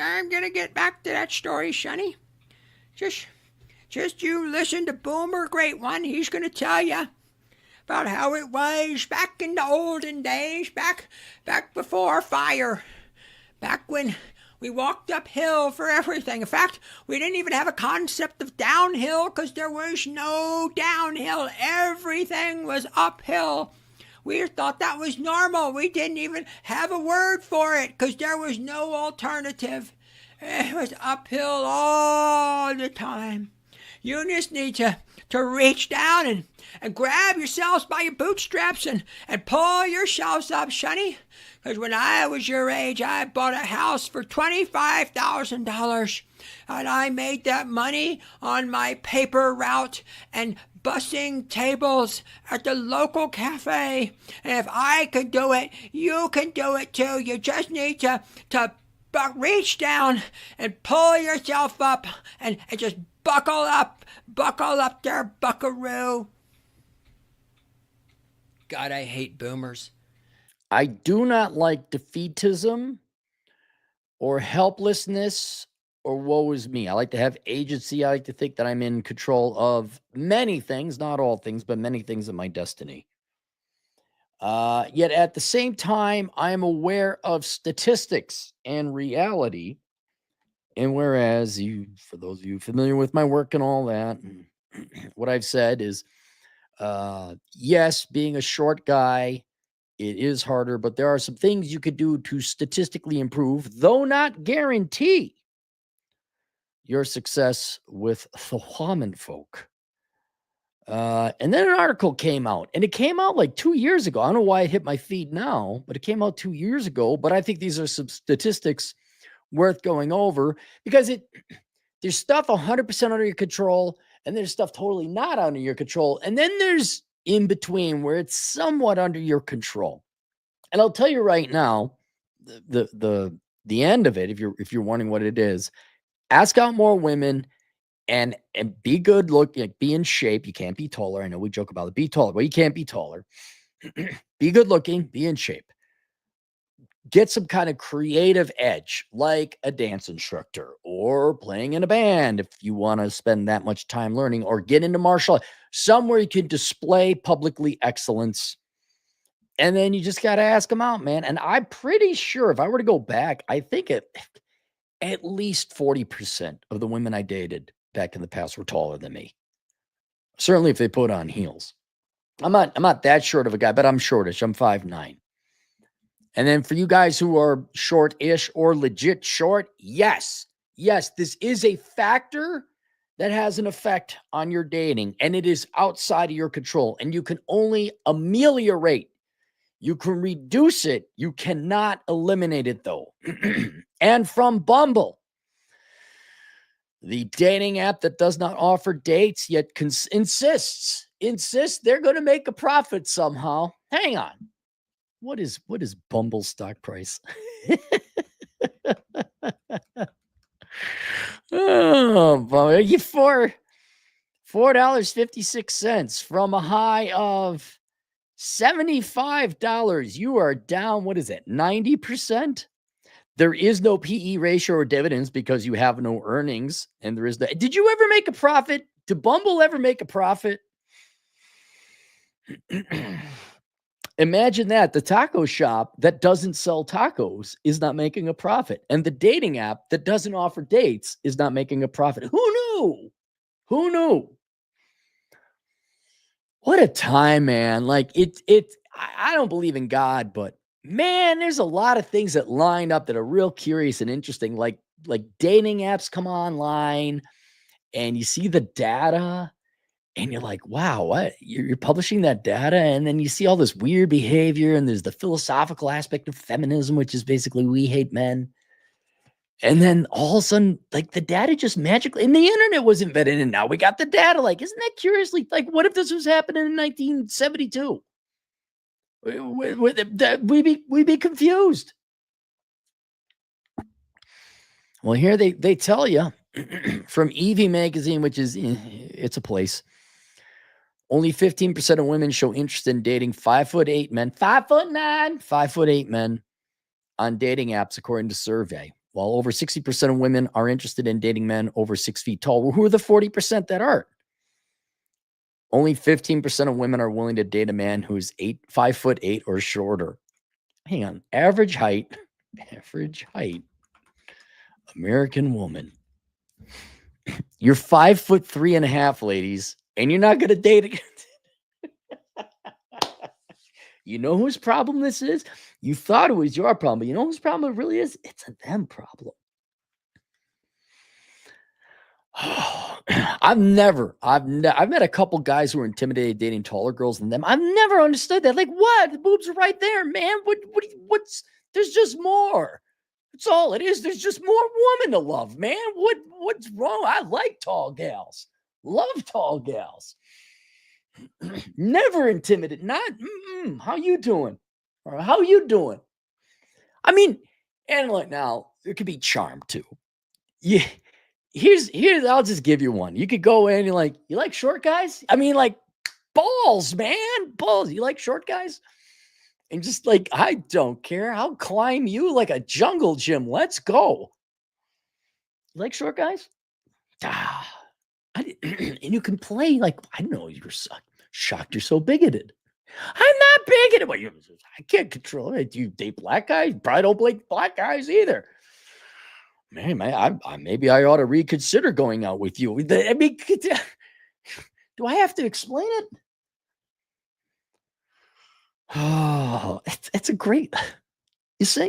I'm gonna get back to that story, Sonny. Just, just you listen to Boomer Great One. He's gonna tell you about how it was back in the olden days, back before fire, back when we walked uphill for everything. In fact, we didn't even have a concept of downhill because there was no downhill. Everything was uphill. We thought that was normal. We didn't even have a word for it because there was no alternative. It was uphill all the time. You just need to reach down and grab yourselves by your bootstraps and pull yourselves up, Sonny. Because when I was your age, I bought a house for $25,000. And I made that money on my paper route and bussing tables at the local cafe. And if I could do it, you can do it too. You just need to reach down and pull yourself up and just buckle up there, buckaroo. God, I hate boomers. I do not like defeatism or helplessness or woe is me. I like to have agency. I like to think that I'm in control of many things, not all things, but many things in my destiny. Yet at the same time, I am aware of statistics and reality. And whereas for those of you familiar with my work and all that, what I've said is, yes, being a short guy, it is harder, but there are some things you could do to statistically improve, though not guarantee your success with the woman folk. And then an article came out, and it came out like 2 years ago. I don't know why it hit my feed now, but it came out 2 years ago. But I think these are some statistics worth going over because there's stuff 100% under your control, and there's stuff totally not under your control. And then there's in between where it's somewhat under your control. And I'll tell you right now, the end of it, if you're wondering what it is, ask out more women and be good looking, be in shape. You can't be taller. I know we joke about it. Be taller. Well, you can't be taller. Be good looking, be in shape. Get some kind of creative edge, like a dance instructor or playing in a band if you want to spend that much time learning, or get into martial art, somewhere you can display publicly excellence. And then you just got to ask them out, man. And I'm pretty sure if I were to go back, I think at least 40% of the women I dated back in the past were taller than me. Certainly if they put on heels. I'm not that short of a guy, but I'm shortish. I'm 5'9". And then for you guys who are short-ish or legit short, yes, this is a factor that has an effect on your dating, and it is outside of your control, and you can only ameliorate. You can reduce it. You cannot eliminate it, though. And from Bumble, the dating app that does not offer dates yet insists they're going to make a profit somehow. Hang on. What is Bumble stock price? Oh, you $4.56 from a high of $75. You are down, what is it, 90%? There is no PE ratio or dividends because you have no earnings. And there is the. Did you ever make a profit? Did Bumble ever make a profit? Imagine that. The taco shop that doesn't sell tacos is not making a profit. And the dating app that doesn't offer dates is not making a profit. Who knew? What a time, man. Like I don't believe in God, but man, there's a lot of things that lined up that are real curious and interesting. Like dating apps come online and you see the data and you're like, wow, what? You're publishing that data. And then you see all this weird behavior, and there's the philosophical aspect of feminism, which is basically we hate men. And then all of a sudden, like the data just magically, and the internet was invented, and now we got the data. Like, isn't that curiously, like, what if this was happening in 1972? We'd be confused. Well, here they tell you from Evie magazine, which is, it's a place. Only 15% of women show interest in dating 5'8" men, 5'9", 5'8" men on dating apps, according to survey. while over 60% of women are interested in dating men over 6 feet tall. Well, who are the 40% that aren't? Only 15% of women are willing to date a man who's 5'8" or shorter. Hang on. Average height, American woman. You're 5'3.5", ladies, and you're not going to date again. You know whose problem this is? You thought it was your problem, but you know whose problem it really is? It's a them problem. I've met a couple guys who are intimidated dating taller girls than them. I've never understood that. Like, what? The boobs are right there, man. There's just more. That's all it is. There's just more woman to love, man. What's wrong? I like tall gals. Love tall gals. Never intimidated. Not, how you doing? Or how you doing? I mean, and like now, there could be charm too. Yeah. Here's I'll just give you one. You could go in and you like short guys? I mean, like balls, man. Balls. You like short guys? And just like, I don't care. I'll climb you like a jungle gym. Let's go. You like short guys? And you can play like, I don't know, you're shocked you're so bigoted. I'm not bigoted. Well, I can't control it. Do you date black guys? Probably don't like black guys either. Man, maybe I ought to reconsider going out with you. I mean, do I have to explain it? Oh, it's a great.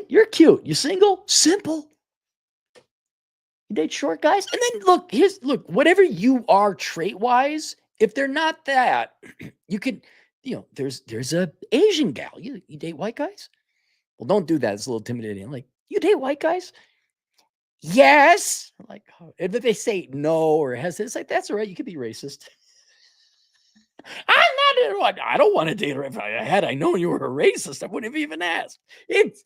You're cute. You single? Simple. You date short guys? And then look, whatever you are trait-wise, if they're not that, you can, there's a Asian gal. You date white guys? Well, don't do that. It's a little intimidating. Like, you date white guys? Yes. Like, if they say no or hesitate, it's like, that's all right. You could be racist. I don't want to date her. If I known you were a racist, I wouldn't have even asked. It's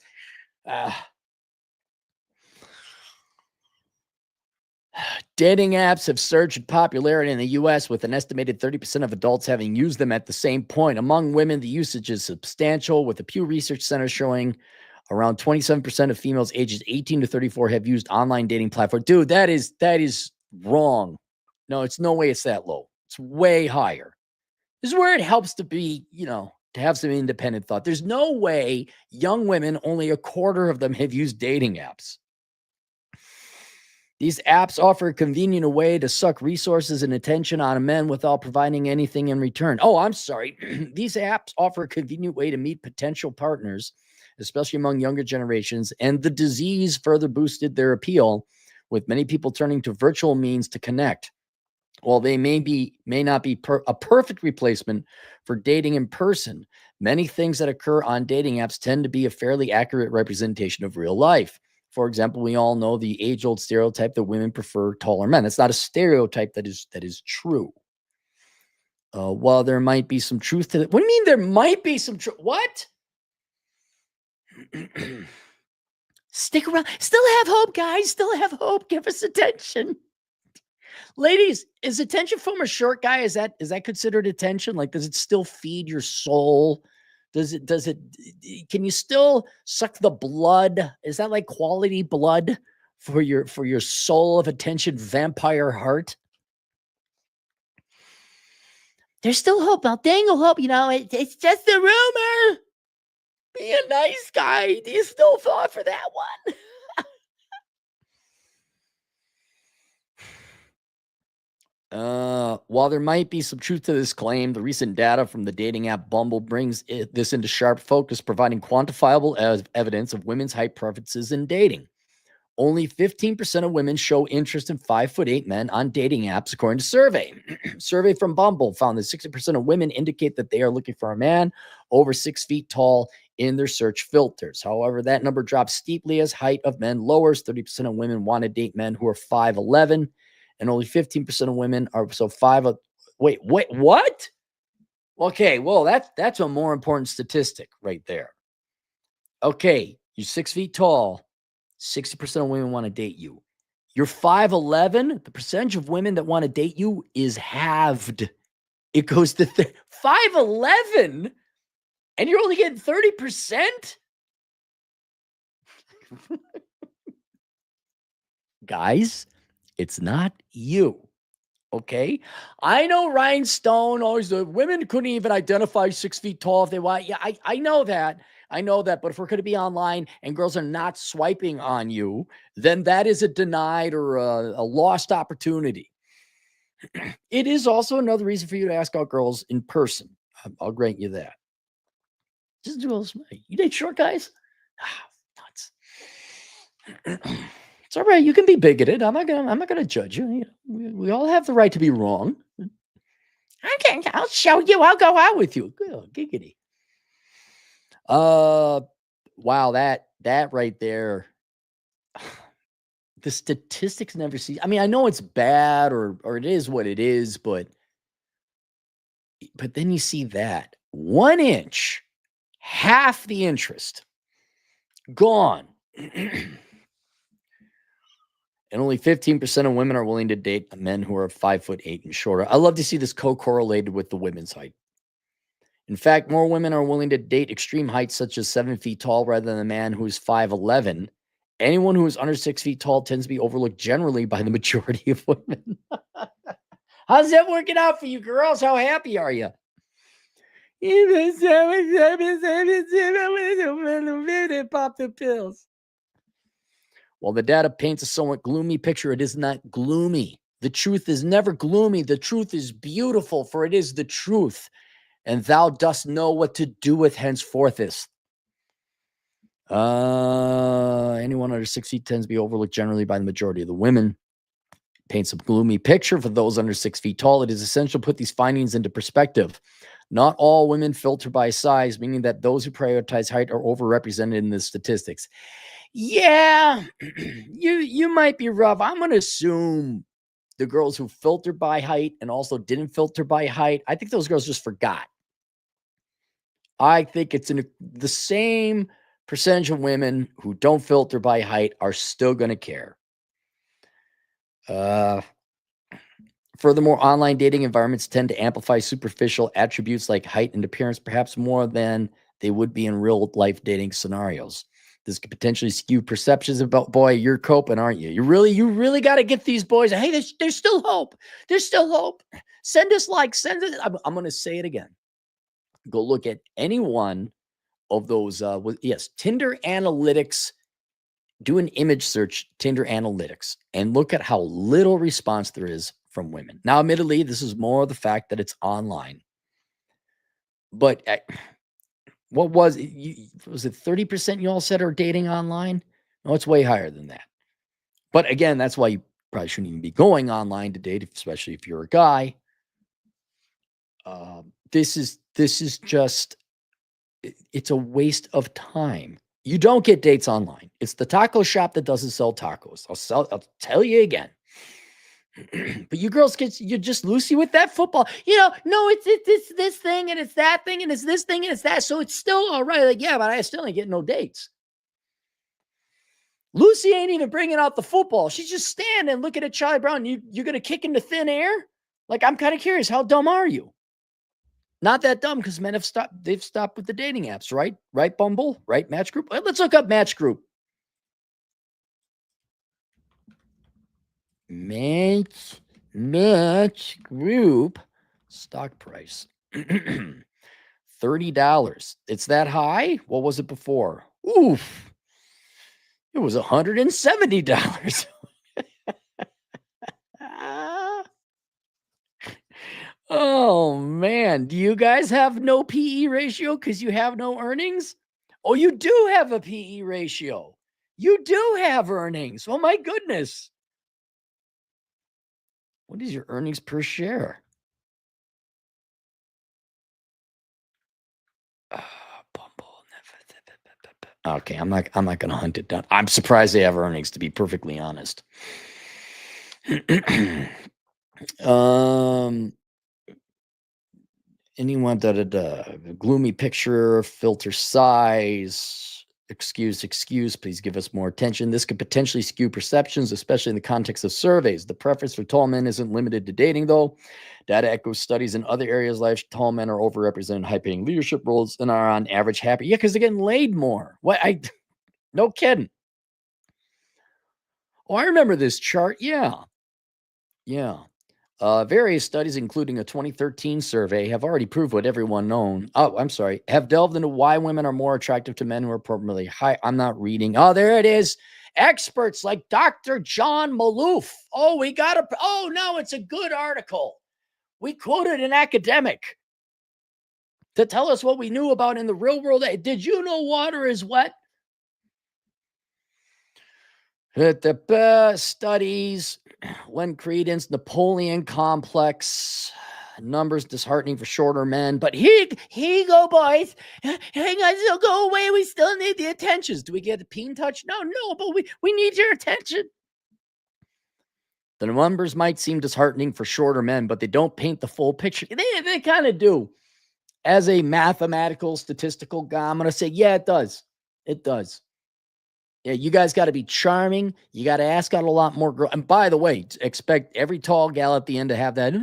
dating apps have surged in popularity in the U.S., with an estimated 30% of adults having used them at the same point. Among women, the usage is substantial, with the Pew Research Center showing around 27% of females ages 18 to 34 have used online dating platforms. Dude, that is wrong. No, it's no way it's that low. It's way higher. This is where it helps to be, to have some independent thought. There's no way young women, only a quarter of them have used dating apps. These apps offer a convenient way to suck resources and attention out of men without providing anything in return. Oh, I'm sorry. These apps offer a convenient way to meet potential partners, especially among younger generations, and the disease further boosted their appeal, with many people turning to virtual means to connect. While they may not be a perfect replacement for dating in person, many things that occur on dating apps tend to be a fairly accurate representation of real life. For example, we all know the age-old stereotype that women prefer taller men. That's not a stereotype that is true. While there might be some truth to that. What do you mean there might be some truth? What? Stick around. Still have hope, guys. Still have hope. Give us attention. Ladies, is attention from a short guy, is that considered attention? Like, does it still feed your soul? Can you still suck the blood? Is that like quality blood for your soul of attention vampire heart? There's still hope. I'll dangle hope. It's just a rumor. Be a nice guy. Do you still fall for that one? While there might be some truth to this claim, the recent data from the dating app Bumble brings this into sharp focus, providing quantifiable evidence of women's height preferences in dating. Only 15% of women show interest in 5'8" men on dating apps, according to survey. Survey from Bumble found that 60% of women indicate that they are looking for a man over 6 feet tall in their search filters. However, that number drops steeply as height of men lowers. 30% of women want to date men who are 5'11", and only 15% of women are wait, what? Okay, well, that's a more important statistic right there. Okay, you're 6 feet tall. 60% of women want to date you. You're 5'11", the percentage of women that want to date you is halved. It goes to 5'11", and you're only getting 30%? guys, it's not you. Okay. I know Rhinestone always, the women couldn't even identify 6 feet tall if they want. Yeah, I know that. I know that. But if we're going to be online and girls are not swiping on you, then that is a denied or a lost opportunity. It is also another reason for you to ask out girls in person. I'll grant you that. Just do a little smile. You date short guys? Nuts. It's all right. You can be bigoted. I'm not gonna judge you. You know, we all have the right to be wrong. Okay, I'll show you. I'll go out with you. Good, giggity. Wow, that right there. The statistics never see. I mean, I know it's bad or it is what it is, but then you see that 1 inch, half the interest gone. And only 15% of women are willing to date men who are 5'8" and shorter. I love to see this co-correlated with the women's height. In fact, more women are willing to date extreme heights such as 7 feet tall rather than a man who's 5'11". Anyone who is under 6 feet tall tends to be overlooked generally by the majority of women. How's that working out for you girls? How happy are you? Pop the pills. While the data paints a somewhat gloomy picture, it is not gloomy. The truth is never gloomy. The truth is beautiful, for it is the truth. And thou dost know what to do with henceforthest. Anyone under 6 feet tends to be overlooked generally by the majority of the women. Paints a gloomy picture for those under 6 feet tall. It is essential to put these findings into perspective. Not all women filter by size, meaning that those who prioritize height are overrepresented in the statistics. Yeah, you might be rough. I'm going to assume the girls who filter by height and also didn't filter by height, I think those girls just forgot. I think it's the same percentage of women who don't filter by height are still going to care. Furthermore, online dating environments tend to amplify superficial attributes like height and appearance, perhaps more than they would be in real life dating scenarios. This could potentially skew perceptions about, boy, you're coping, aren't you? You really got to get these boys. Hey, there's still hope. There's still hope. Send us send it. I'm going to say it again. Go look at any one of those. Tinder analytics. Do an image search, Tinder analytics, and look at how little response there is from women. Now, admittedly, this is more the fact that it's online. But what was it? Was it 30% you all said are dating online? No, it's way higher than that. But again, that's why you probably shouldn't even be going online to date, especially if you're a guy. This is just, it's a waste of time. You don't get dates online. It's the taco shop that doesn't sell tacos. I'll tell you again. But you girls you're just loosey with that football. No, it's this thing and it's that thing and it's this thing and it's that. So it's still all right. Like, yeah, but I still ain't getting no dates. Lucy ain't even bringing out the football. She's just standing looking at Charlie Brown. You're going to kick into thin air? Like, I'm kind of curious. How dumb are you? Not that dumb, because men have stopped. They've stopped with the dating apps, right? Right, Bumble? Right, Match Group? Let's look up Match Group. Match Group stock price. $30. It's that high? What was it before? Oof. It was $170. Oh, man. Do you guys have no PE ratio because you have no earnings? Oh, you do have a PE ratio. You do have earnings. Oh, my goodness. What is your earnings per share? Okay, I'm not going to hunt it down. I'm surprised they have earnings, to be perfectly honest. Anyone gloomy picture, filter size, excuse, please give us more attention. This could potentially skew perceptions, especially in the context of surveys. The preference for tall men isn't limited to dating, though. Data echoes studies in other areas of life. Tall men are overrepresented in high-paying leadership roles and are on average happy. Yeah, because they're getting laid more. No kidding. Oh, I remember this chart. Yeah. Various studies, including a 2013 survey, have already proved what everyone have delved into why women are more attractive to men who are appropriately high. I'm not reading. Oh, there it is. Experts like Dr. John Maloof. Oh, no, it's a good article. We quoted an academic to tell us what we knew about in the real world. Did you know water is wet? The studies lend credence Napoleon complex. Numbers disheartening for shorter men, but here you go, boys. Hang on, still go away. We still need the attentions. Do we get the peen touch? No, but we need your attention. The numbers might seem disheartening for shorter men, but they don't paint the full picture. They kind of do. As a mathematical, statistical guy, I'm going to say, yeah, it does. It does. Yeah, you guys got to be charming. You got to ask out a lot more girls. And by the way, expect every tall gal at the end to have that,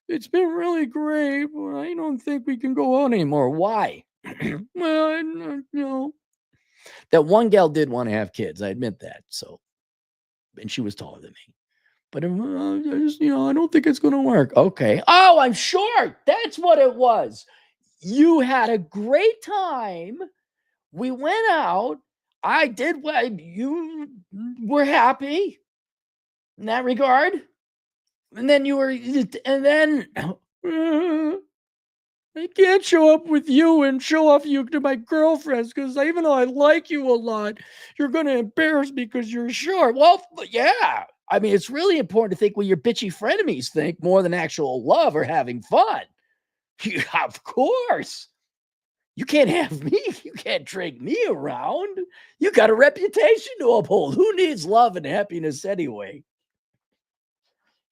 it's been really great, but I don't think we can go on anymore. Why? Well, I don't know. That one gal did want to have kids. I admit that. So, and she was taller than me. But I don't think it's going to work. Okay. Oh, I'm sure. That's what it was. You had a great time. We went out. I did what you were happy in that regard. And then I can't show up with you and show off you to my girlfriends because even though I like you a lot, you're going to embarrass me because you're short. Well, yeah. I mean, it's really important to think what your bitchy frenemies think more than actual love or having fun. Of course. You can't have me. You can't drag me around. You got a reputation to uphold. Who needs love and happiness anyway?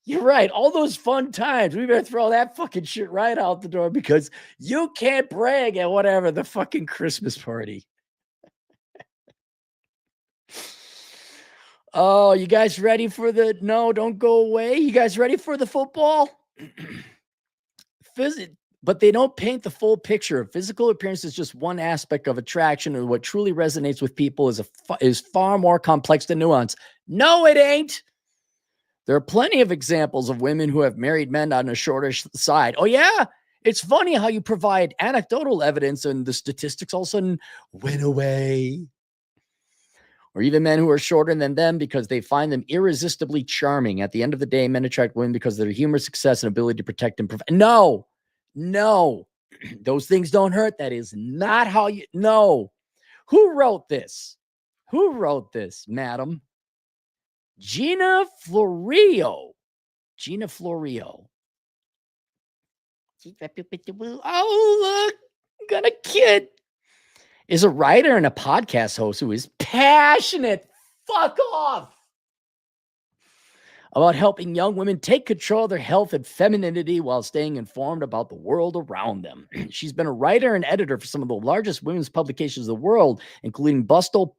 You're right. All those fun times, we better throw that fucking shit right out the door because you can't brag at whatever the fucking Christmas party. Oh, you guys ready for no, don't go away. You guys ready for the football? But they don't paint the full picture. Physical appearance is just one aspect of attraction, and what truly resonates with people is far more complex than nuance. No, it ain't. There are plenty of examples of women who have married men on a shorter side. Oh, yeah. It's funny how you provide anecdotal evidence and the statistics all of a sudden went away. Or even men who are shorter than them because they find them irresistibly charming. At the end of the day, men attract women because of their humor, success, and ability to protect and provide. No. Those things don't hurt. That is not how you. No. Who wrote this? Madam? Gina Florio. Oh, look, got a kid. Is a writer and a podcast host who is passionate. Fuck off. About helping young women take control of their health and femininity while staying informed about the world around them. She's been a writer and editor for some of the largest women's publications in the world, including Bustle,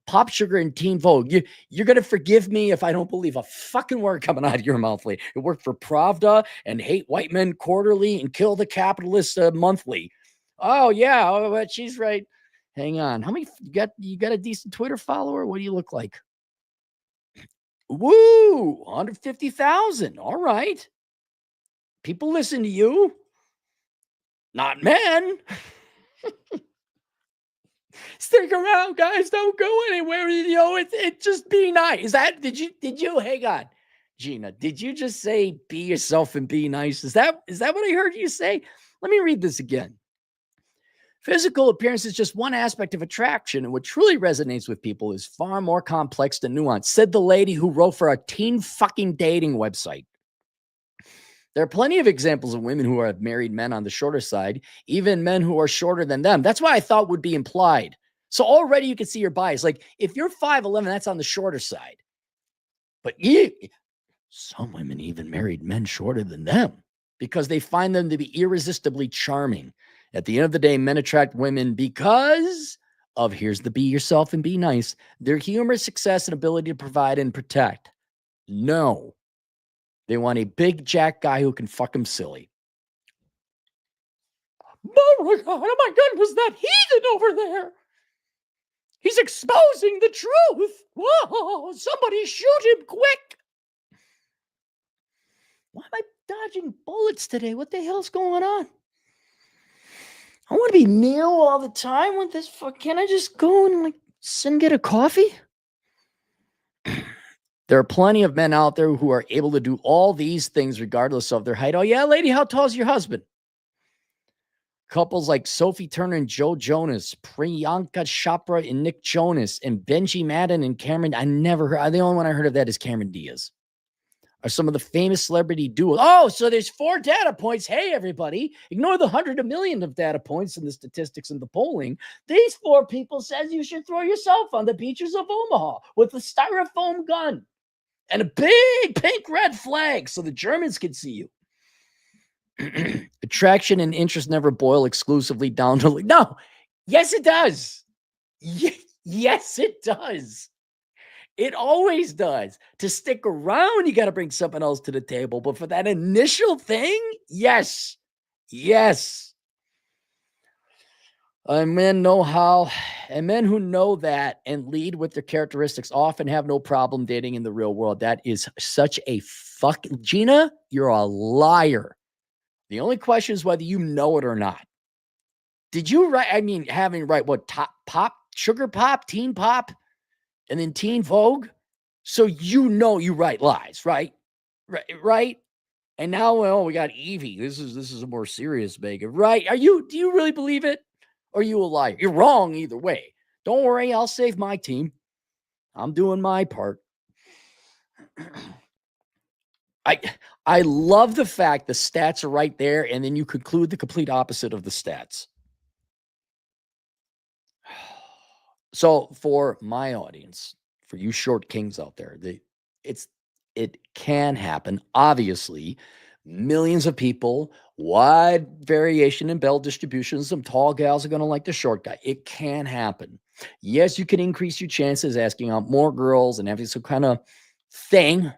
Pop Sugar, and Teen Vogue. You're going to forgive me if I don't believe a fucking word coming out of your mouth. It worked for Pravda and Hate White Men Quarterly and Kill the Capitalists Monthly. Oh, yeah, but she's right. Hang on. How many you got a decent Twitter follower? What do you look like? Woo, 150,000. All right. People listen to you. Not men. Stick around, guys. Don't go anywhere. It's just be nice. Did you hang on, Gina? Did you just say be yourself and be nice? Is that what I heard you say? Let me read this again. Physical appearance is just one aspect of attraction, and what truly resonates with people is far more complex than nuance, said the lady who wrote for a teen fucking dating website. There are plenty of examples of women who have married men on the shorter side, even men who are shorter than them. That's what I thought would be implied. So already you can see your bias. Like if you're 5'11", that's on the shorter side. But some women even married men shorter than them because they find them to be irresistibly charming. At the end of the day, men attract women because of, here's the be yourself and be nice, their humor, success, and ability to provide and protect. No. They want a big jack guy who can fuck them silly. Oh my God, that heathen over there. He's exposing the truth. Whoa, somebody shoot him quick. Why am I dodging bullets today? What the hell's going on? I want to be Neil all the time with this. Can't I just go and get a coffee? There are plenty of men out there who are able to do all these things regardless of their height. Oh, yeah, lady, how tall is your husband? Couples like Sophie Turner and Joe Jonas, Priyanka Chopra and Nick Jonas, and Benji Madden and Cameron. I never heard. The only one I heard of that is Cameron Diaz. Are some of the famous celebrity duos. Oh, so there's 4 data points. Hey, everybody, ignore the 100 million of data points in the statistics and the polling. These 4 people says you should throw yourself on the beaches of Omaha with a styrofoam gun and a big pink red flag so the Germans can see you. Attraction and interest never boil exclusively down to no. Yes, it does. Yes, it does. It always does. To stick around, you got to bring something else to the table. But for that initial thing, yes. Men know how, and men who know that and lead with their characteristics often have no problem dating in the real world. That is such a Gina, you're a liar. The only question is whether you know it or not. Did you write? I mean, having what top pop, sugar pop, teen pop, and then teen Vogue. So you write lies, right? Right. And now, we got Evie. This is a more serious Megan, right? Do you really believe it? Or are you a liar? You're wrong either way. Don't worry, I'll save my team. I'm doing my part. I love the fact the stats are right there, and then you conclude the complete opposite of the stats. So for my audience, for you short kings out there, it can happen. Obviously, millions of people, wide variation in bell distribution. Some tall gals are going to like the short guy. It can happen. Yes, you can increase your chances asking out more girls and having some kind of thing,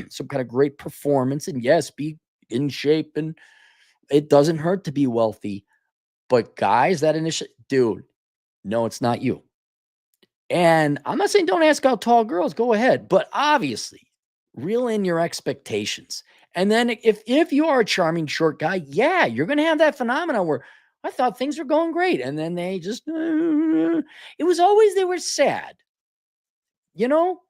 some kind of great performance. And yes, be in shape, and it doesn't hurt to be wealthy. But guys, that initial dude, no, it's not you. And I'm not saying don't ask out tall girls. Go ahead. But obviously, reel in your expectations. And then if you are a charming short guy, yeah, you're going to have that phenomenon where I thought things were going great. And then they just, it was always they were sad, And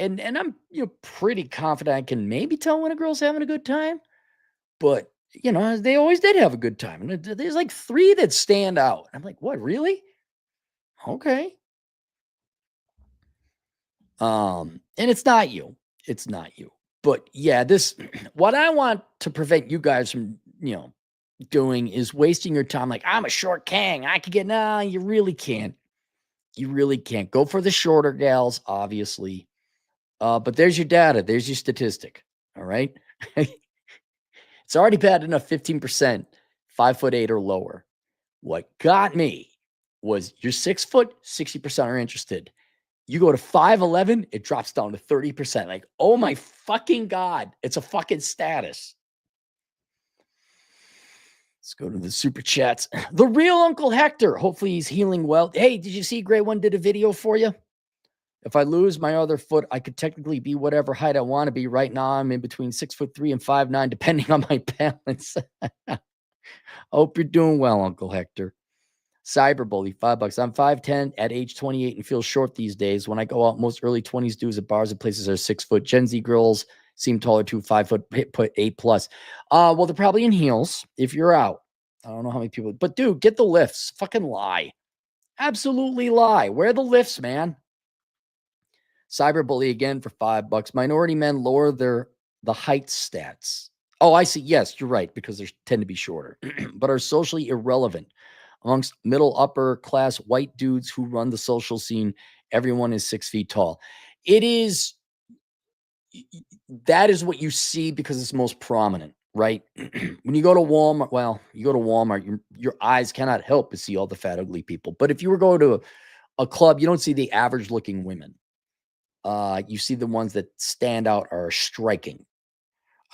I'm pretty confident I can maybe tell when a girl's having a good time. But, they always did have a good time. And there's like 3 that stand out. I'm like, what, really? Okay. And it's not you. It's not you. But yeah, what I want to prevent you guys from, doing is wasting your time. Like, I'm a short king. I could get, no, you really can't. You really can't. Go for the shorter gals, obviously. But there's your data. There's your statistic. All right. It's already bad enough 15%, 5'8" or lower. What got me was you're 6 foot, 60% are interested. You go to 5'11", it drops down to 30%. Like, oh my fucking God, it's a fucking status. Let's go to the super chats. The real Uncle Hector. Hopefully he's healing well. Hey, did you see Great One did a video for you? If I lose my other foot, I could technically be whatever height I want to be. Right now, I'm in between 6'3" and 5'9", depending on my balance. Hope you're doing well, Uncle Hector. Cyberbully, $5. I'm 5'10" at age 28 and feel short these days. When I go out, most early 20s dudes at bars and places are 6 foot. Gen Z girls seem taller too, 5 foot, 8+. Well, they're probably in heels if you're out. I don't know how many people, but dude, get the lifts. Fucking lie. Absolutely lie. Wear the lifts, man. Cyberbully again for $5. Minority men lower the height stats. Oh, I see. Yes, you're right, because they tend to be shorter, but are socially irrelevant. Amongst middle upper class white dudes who run the social scene, everyone is 6 feet tall. That is what you see because it's most prominent, right? When you go to Walmart, your eyes cannot help but see all the fat, ugly people. But if you were going to a club, you don't see the average looking women. You see the ones that stand out are striking.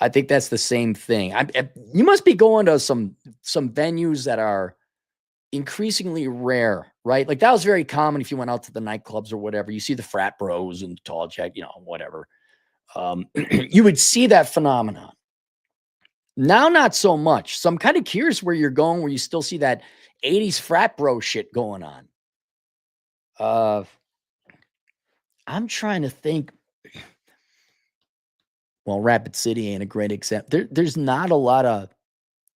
I think that's the same thing. You must be going to some venues that are increasingly rare right? Like that was very common if you went out to the nightclubs or whatever. You see the frat bros and tall jack, whatever. You would see that phenomenon. Now, not so much. So I'm kind of curious where you're going, where you still see that 80s frat bro shit going on. I'm trying to think. Well, Rapid City ain't a great example. There's not a lot of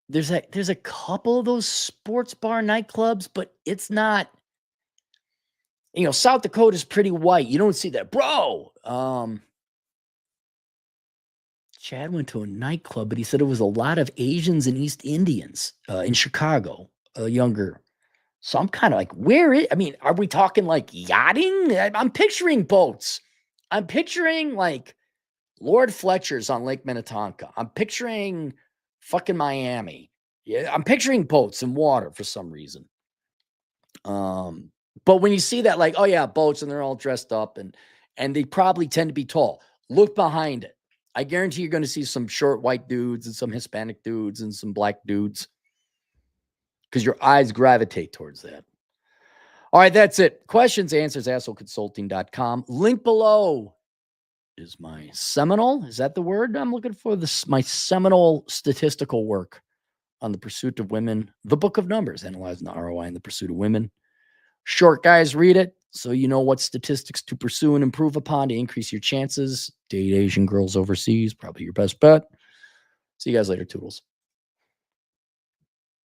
there's a couple of those sports bar nightclubs, but it's not. South Dakota's pretty white. You don't see that, bro. Chad went to a nightclub, but he said it was a lot of Asians and East Indians in Chicago, younger. So I'm kind of like, are we talking like yachting? I'm picturing boats. I'm picturing like Lord Fletcher's on Lake Minnetonka. I'm picturing fucking Miami. Yeah, I'm picturing boats and water for some reason. But when you see that, like, oh yeah, boats and they're all dressed up and they probably tend to be tall. Look behind it. I guarantee you're going to see some short white dudes and some Hispanic dudes and some black dudes because your eyes gravitate towards that. All right, that's it. Questions, answers, assholeconsulting.com. Link below is my seminal. Is that the word I'm looking for? My seminal statistical work on the pursuit of women. The Book of Numbers, analyzing the ROI in the pursuit of women. Short guys read it so you know what statistics to pursue and improve upon to increase your chances. Date Asian girls overseas, probably your best bet. See you guys later, Toodles.